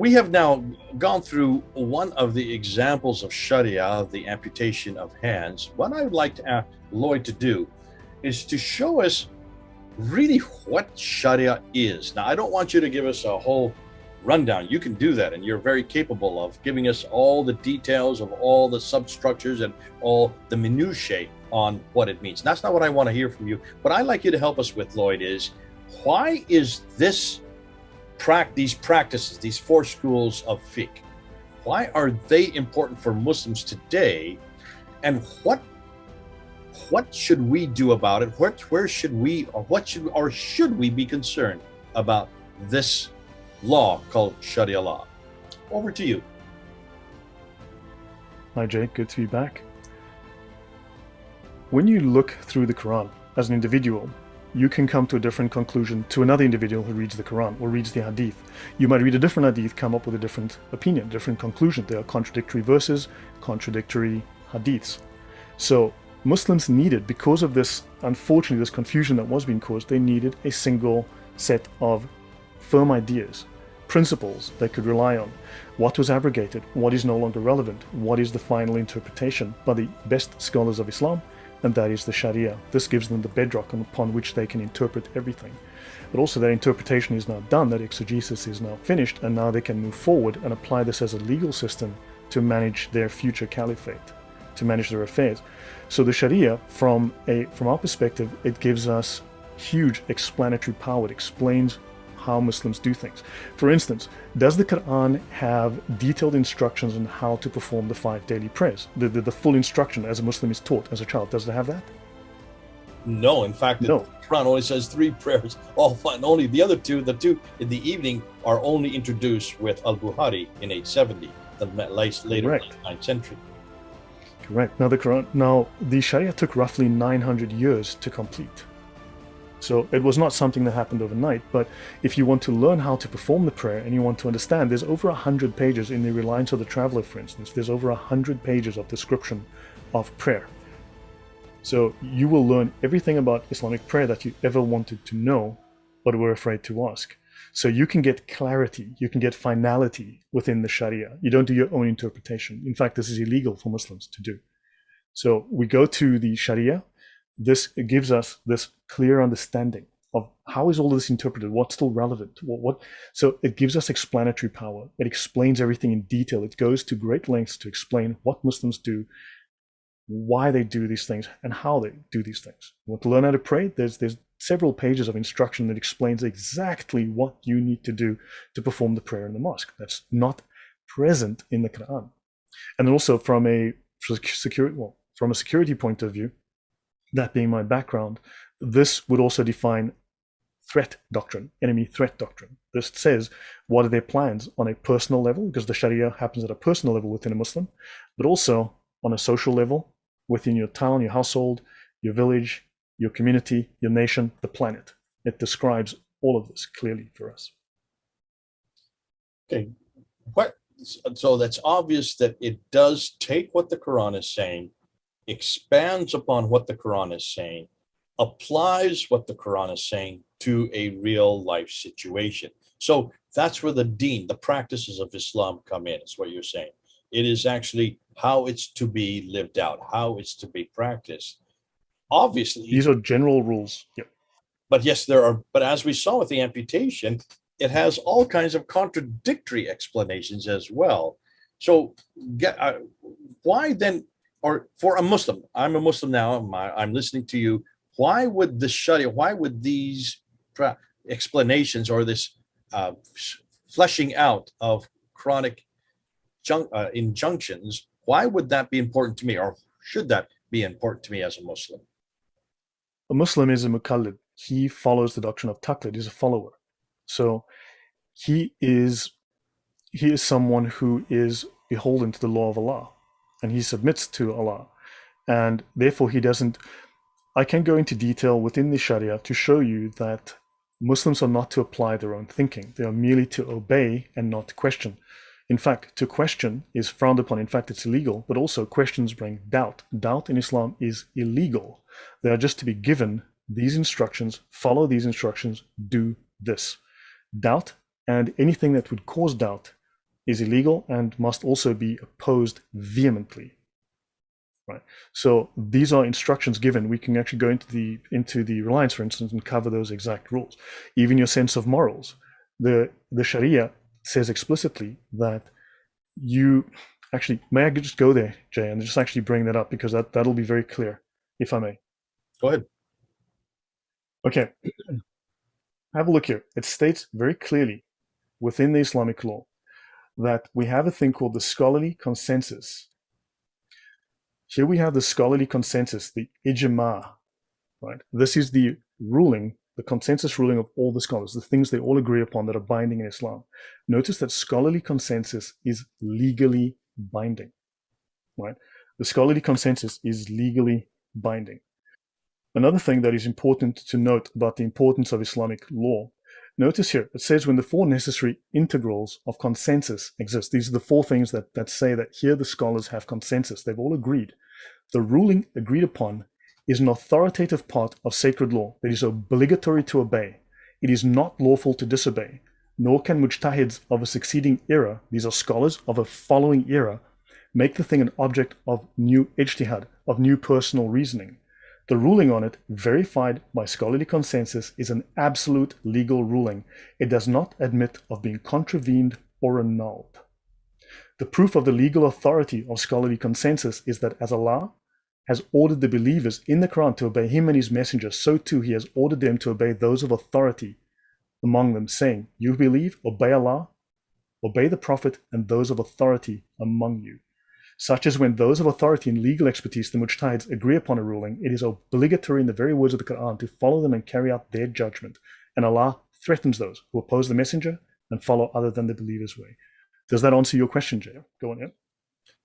we have now gone through one of the examples of Sharia, the amputation of hands. What I would like to ask Lloyd to do is to show us really what Sharia is. Now, I don't want you to give us a whole rundown. You can do that, and you're very capable of giving us all the details of all the substructures and all the minutiae on what it means. That's not what I want to hear from you. What I'd like you to help us with, Lloyd, is why is these practices, these four schools of fiqh, why are they important for Muslims today, and what should we do about it? Where should we, or should we be concerned about this law called Sharia law? Over to you. Hi Jake, good to be back. When you look through the Quran as an individual, you can come to a different conclusion to another individual who reads the Quran or reads the Hadith. You might read a different Hadith, come up with a different opinion, different conclusion. There are contradictory verses, contradictory Hadiths. So Muslims needed, because of this, unfortunately, this confusion that was being caused, they needed a single set of firm ideas, principles they could rely on. What was abrogated, what is no longer relevant, what is the final interpretation by the best scholars of Islam, and that is the Sharia. This gives them the bedrock upon which they can interpret everything. But also that interpretation is now done, that exegesis is now finished, and now they can move forward and apply this as a legal system to manage their future caliphate, to manage their affairs. So the Sharia, from our perspective, it gives us huge explanatory power. It explains how Muslims do things. For instance, does the Quran have detailed instructions on how to perform the 5 daily prayers? The full instruction as a Muslim is taught as a child, does it have that? No, in fact, no. The Quran only says 3 prayers, all fine. Only the two in the evening are only introduced with Al-Bukhari in 870, the later 9th century. Correct. Now the Sharia took roughly 900 years to complete. So it was not something that happened overnight, but if you want to learn how to perform the prayer and you want to understand, there's over 100 pages in the Reliance of the Traveler, for instance. There's over 100 pages of description of prayer. So you will learn everything about Islamic prayer that you ever wanted to know, but were afraid to ask. So you can get clarity, you can get finality within the Sharia. You don't do your own interpretation. In fact, this is illegal for Muslims to do. So we go to the Sharia. This gives us this clear understanding of how is all this interpreted, what's still relevant, so it gives us explanatory power. It explains everything in detail. It goes to great lengths to explain what Muslims do, why they do these things, and how they do these things. You want to learn how to pray? There's several pages of instruction that explains exactly what you need to do to perform the prayer in the mosque. That's not present in the Quran. And then also from a security point of view, that being my background, this would also define threat doctrine, enemy threat doctrine. This says what are their plans on a personal level, because the Sharia happens at a personal level within a Muslim, but also on a social level within your town, your household, your village, your community, your nation, the planet. It describes all of this clearly for us. Okay, so that's obvious that it does take what the Quran is saying, expands upon what the Quran is saying, applies what the Quran is saying to a real life situation. So that's where the deen, the practices of Islam come in, is what you're saying. It is actually how it's to be lived out, how it's to be practiced. Obviously, these are general rules. Yep. But yes, there are. But as we saw with the amputation, it has all kinds of contradictory explanations as well. So why then? Or for a Muslim, I'm a Muslim now, I'm listening to you. Why would the Sharia, why would these explanations or this fleshing out of chronic injunctions, why would that be important to me, or should that be important to me as a Muslim? A Muslim is a muqallid. He follows the doctrine of taqlid. He's a follower. So he is someone who is beholden to the law of Allah, and he submits to Allah, and therefore he doesn't. I can go into detail within the Sharia to show you that Muslims are not to apply their own thinking. They are merely to obey and not to question. In fact, to question is frowned upon. In fact, it's illegal, but also questions bring doubt. Doubt in Islam is illegal. They are just to be given these instructions, follow these instructions, do this. Doubt and anything that would cause doubt is illegal and must also be opposed vehemently. Right. So these are instructions given. We can actually go into the Reliance, for instance, and cover those exact rules. Even your sense of morals. The Sharia says explicitly that you actually, may I just go there, Jay, and just actually bring that up, because that'll be very clear, if I may. Go ahead. Okay. Have a look here. It states very clearly within the Islamic law that we have a thing called the scholarly consensus. Here we have the scholarly consensus, the ijma, right? This is the ruling, the consensus ruling of all the scholars, the things they all agree upon that are binding in Islam. Notice that scholarly consensus is legally binding, right? The scholarly consensus is legally binding. Another thing that is important to note about the importance of Islamic law, notice here, it says when the four necessary integrals of consensus exist. These are the four things that say that here the scholars have consensus. They've all agreed. The ruling agreed upon is an authoritative part of sacred law that is obligatory to obey. It is not lawful to disobey, nor can mujtahids of a succeeding era, these are scholars of a following era, make the thing an object of new ijtihad, of new personal reasoning. The ruling on it, verified by scholarly consensus, is an absolute legal ruling. It does not admit of being contravened or annulled. The proof of the legal authority of scholarly consensus is that as Allah has ordered the believers in the Quran to obey Him and His Messenger, so too He has ordered them to obey those of authority among them, saying, "You believe, obey Allah, obey the Prophet, and those of authority among you." Such as when those of authority and legal expertise, the mujtahids, agree upon a ruling, it is obligatory in the very words of the Quran to follow them and carry out their judgment. And Allah threatens those who oppose the messenger and follow other than the believer's way. Does that answer your question, Jay? Go on, yeah.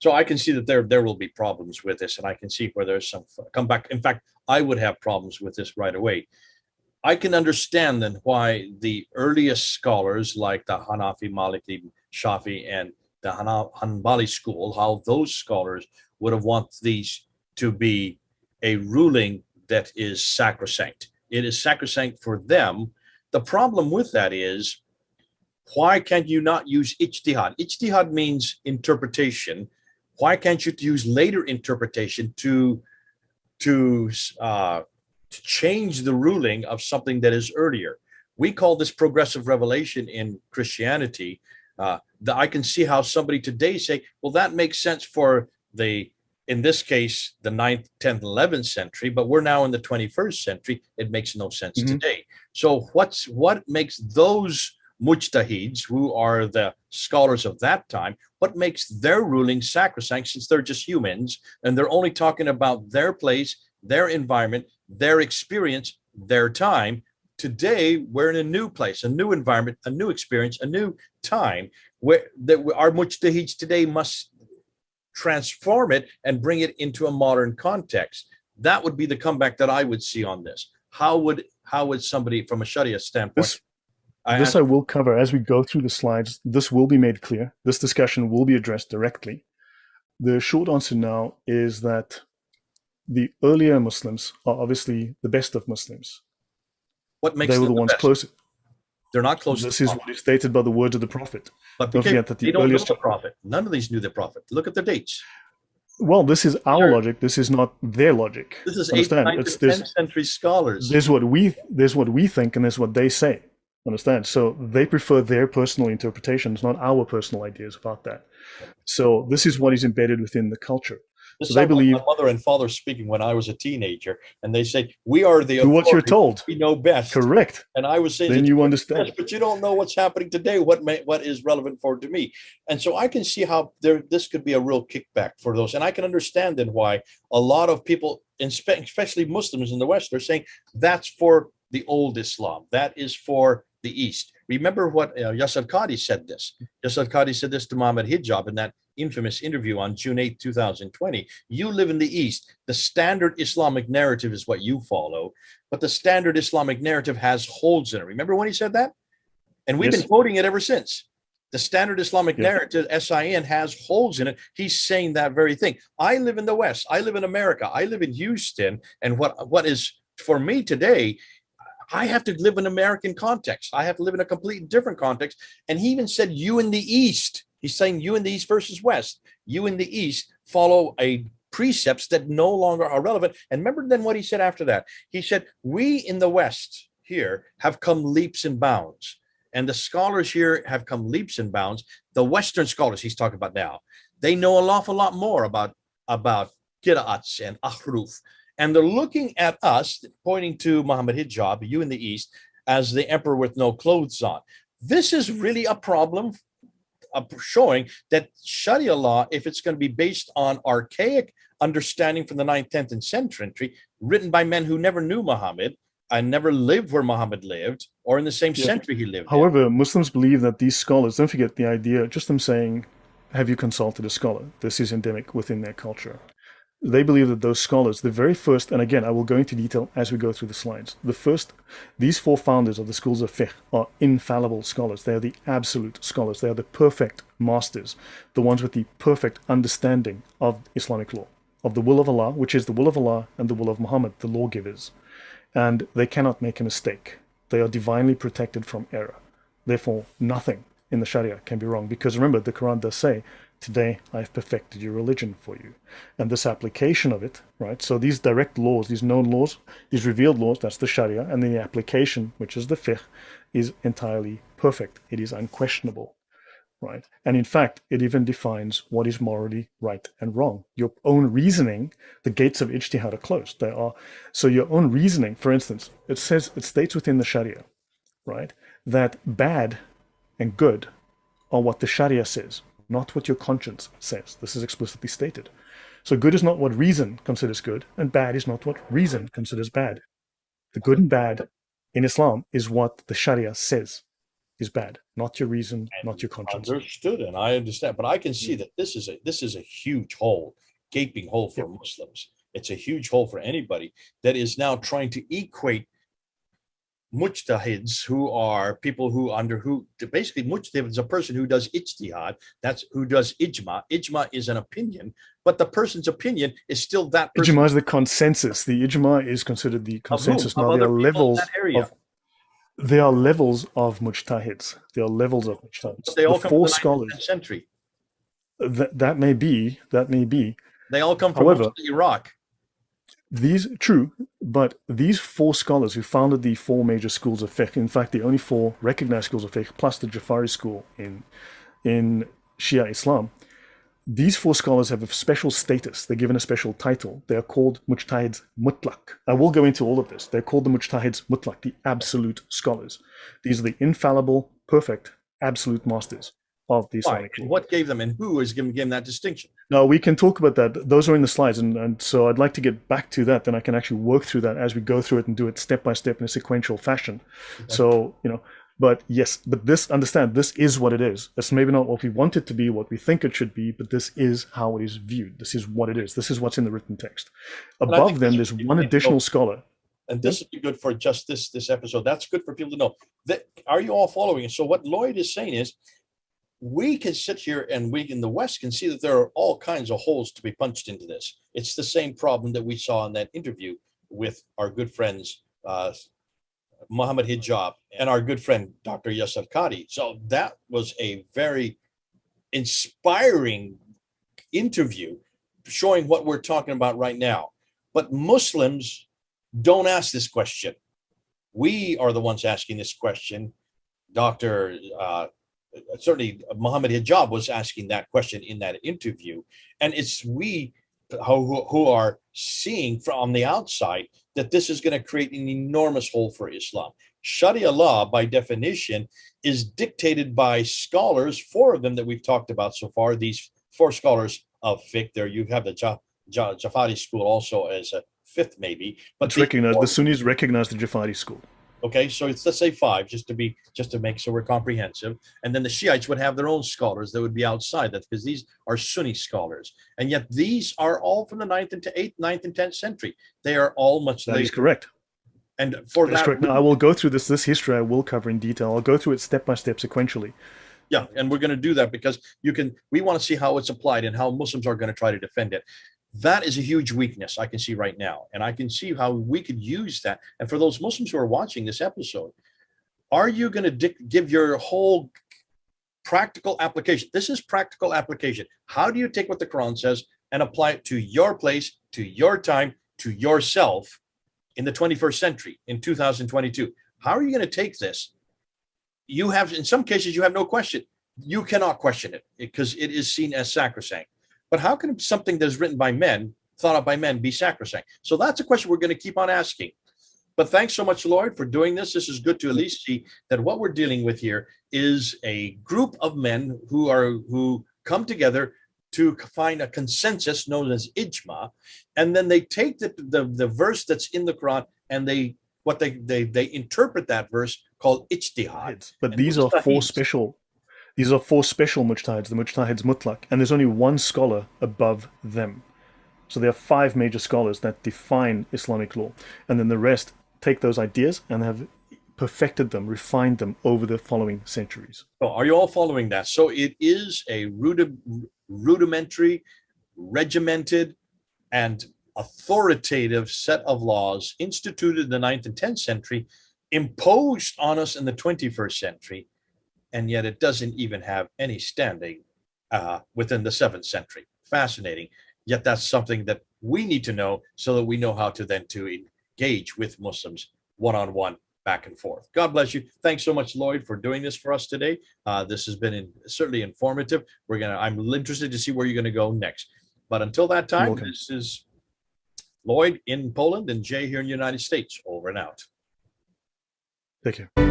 So I can see that there will be problems with this, and I can see where there's some comeback. In fact, I would have problems with this right away. I can understand then why the earliest scholars like the Hanafi, Maliki, Shafi, and the Hanbali school, how those scholars would have wanted these to be a ruling that is sacrosanct. It is sacrosanct for them. The problem with that is, why can't you not use ijtihad? Ijtihad means interpretation. Why can't you use later interpretation to change the ruling of something that is earlier? We call this progressive revelation in Christianity. I can see how somebody today say, well, that makes sense for in this case, the 9th, 10th, 11th century, but we're now in the 21st century. It makes no sense today. So what makes those mujtahids, who are the scholars of that time, what makes their ruling sacrosanct, since they're just humans and they're only talking about their place, their environment, their experience, their time? Today, we're in a new place, a new environment, a new experience, a new time, where our mujtahids today must transform it and bring it into a modern context. That would be the comeback that I would see on this. How would somebody from a Sharia standpoint? This I will cover as we go through the slides. This will be made clear. This discussion will be addressed directly. The short answer now is that the earlier Muslims are obviously the best of Muslims. What makes they were them the ones best? Closest. They're not close. This is what is stated by the words of the Prophet. But don't forget that they don't know the Prophet. None of these knew the Prophet. Look at the dates. Well, this is our logic. This is not their logic. This is 8th, 9th, and 10th century scholars. There's what we think, and there's what they say. Understand? So they prefer their personal interpretations, not our personal ideas about that. So this is what is embedded within the culture. So they believe like my mother and father speaking when I was a teenager, and they say, "We are the do what you're told. We know best." Correct. And I was saying, then you understand. Best, but you don't know what's happening today. What is relevant to me? And so I can see how this could be a real kickback for those, and I can understand then why a lot of people, especially Muslims in the West, are saying that's for the old Islam. That is for the East. Remember what Yasir Qadhi said this. Yasir Qadhi said this to Mohammed Hijab in that infamous interview on June 8, 2020. You live in the East. The standard Islamic narrative is what you follow, but the standard Islamic narrative has holes in it. Remember when he said that? And we've been quoting it ever since. The standard Islamic narrative, SIN, has holes in it. He's saying that very thing. I live in the West. I live in America. I live in Houston. And what is for me today, I have to live in American context. I have to live in a completely different context. And he even said, you in the East, He's saying you in the East versus West. You in the East follow a precepts that no longer are relevant. And remember then what he said after that? He said, we in the West here have come leaps and bounds. And the scholars here have come leaps and bounds. The Western scholars he's talking about now, they know an awful lot more about Qira'ats and Ahruf. And they're looking at us, pointing to Muhammad Hijab, you in the East, as the emperor with no clothes on. This is really a problem, showing that Sharia law, if it's going to be based on archaic understanding from the 9th, 10th, and century, written by men who never knew Muhammad and never lived where Muhammad lived or in the same century he lived However, Muslims believe that these scholars, don't forget the idea, just them saying, have you consulted a scholar? This is endemic within their culture. They believe that those scholars, the very first, and again, I will go into detail as we go through the slides. These 4 founders of the schools of fiqh are infallible scholars. They are the absolute scholars. They are the perfect masters, the ones with the perfect understanding of Islamic law, of the will of Allah, which is the will of Allah and the will of Muhammad, the lawgivers. And they cannot make a mistake. They are divinely protected from error. Therefore, nothing in the Sharia can be wrong. Because remember, the Quran does say, today I have perfected your religion for you. And this application of it, right? So these direct laws, these known laws, these revealed laws, that's the Sharia, and then the application, which is the fiqh, is entirely perfect. It is unquestionable, right? And in fact, it even defines what is morally right and wrong. Your own reasoning, the gates of ijtihad are closed. So your own reasoning, for instance, it states within the Sharia, right, that bad and good are what the Sharia says, not what your conscience says. This is explicitly stated. So good is not what reason considers good, and bad is not what reason considers bad. The good and bad in Islam is what the Sharia says is bad, not your reason, not your conscience. Understood, and I understand, but I can see that this is a huge hole, gaping hole for Muslims. It's a huge hole for anybody that is now trying to equate mujtahids, who are people who basically mujtahid is a person who does ijtihad, that's who does ijma. Ijma is an opinion, but the person's opinion is still that person. Ijma is the consensus. The ijma is considered the consensus. Now there are levels of mujtahids. There are levels of mujtahids. But they all come from the 9th century. That may be. They all come from Iraq. But these 4 scholars who founded the 4 major schools of fiqh, in fact, the only 4 recognized schools of fiqh, plus the Jafari school in Shia Islam, these 4 scholars have a special status. They're given a special title. They are called mujtahids mutlaq. I will go into all of this. They're called the mujtahids mutlaq, the absolute scholars. These are the infallible, perfect, absolute masters of the Islamic law. What gave them, and who is giving them that distinction? No, we can talk about that. Those are in the slides, and so I'd like to get back to that. Then I can actually work through that as we go through it and do it step by step in a sequential fashion. Okay. So, but yes, but understand, this is what it is. It's maybe not what we want it to be, what we think it should be, but this is how it is viewed. This is what it is. This is what's in the written text. Above them, there's one additional scholar. And this would be good for just this episode. That's good for people to know. Are you all following? So what Lloyd is saying is, we can sit here and we in the West can see that there are all kinds of holes to be punched into this. It's the same problem that we saw in that interview with our good friends, Muhammad Hijab and our good friend, Dr. Yasser Qadi. So that was a very inspiring interview showing what we're talking about right now. But Muslims don't ask this question. We are the ones asking this question. Certainly Muhammad Hijab was asking that question in that interview. And it's we who are seeing from the outside that this is going to create an enormous hole for Islam. Sharia law, by definition, is dictated by scholars, 4 of them that we've talked about so far, these 4 scholars of fiqh. There you have the Jafari school also as a 5th maybe. But the Sunnis recognize the Jafari school. Okay, so let's say 5, just to make so we're comprehensive. And then the Shiites would have their own scholars that would be outside that, because these are Sunni scholars. And yet these are all from the 9th and 8th, 9th and 10th century. They are all much later. That is correct. And for that, correct. Now, I will go through this history. I will cover in detail. I'll go through it step by step sequentially. Yeah, and we're going to do that because we want to see how it's applied and how Muslims are going to try to defend it. That is a huge weakness I can see right now. And I can see how we could use that. And for those Muslims who are watching this episode, are you going to give your whole practical application. This is practical application. How do you take what the Quran says and apply it to your place, to your time, to yourself in the 21st century, in 2022? How are you going to take this? You have, in some cases, you have no question. You cannot question it because it is seen as sacrosanct. But how can something that's written by men, thought of by men, be sacrosanct? So that's a question we're going to keep on asking. But thanks so much, Lloyd, for doing this. This is good to at least see that what we're dealing with here is a group of men who come together to find a consensus known as ijma, and then they take the verse that's in the Quran and they interpret that verse called ijtihad. But these are four special mujtahids, the mujtahids mutlaq, and there's only one scholar above them. So there are 5 major scholars that define Islamic law, and then the rest take those ideas and have perfected them, refined them over the following centuries. So are you all following that? So it is a rudimentary, regimented, and authoritative set of laws instituted in the 9th and 10th century, imposed on us in the 21st century, and yet it doesn't even have any standing within the 7th century. Fascinating. Yet that's something that we need to know so that we know how to then to engage with Muslims one-on-one, back and forth. God bless you. Thanks so much, Lloyd, for doing this for us today. This has been certainly informative. I'm interested to see where you're going to go next. But until that time, this is Lloyd in Poland and Jay here in the United States. Over and out. Take care.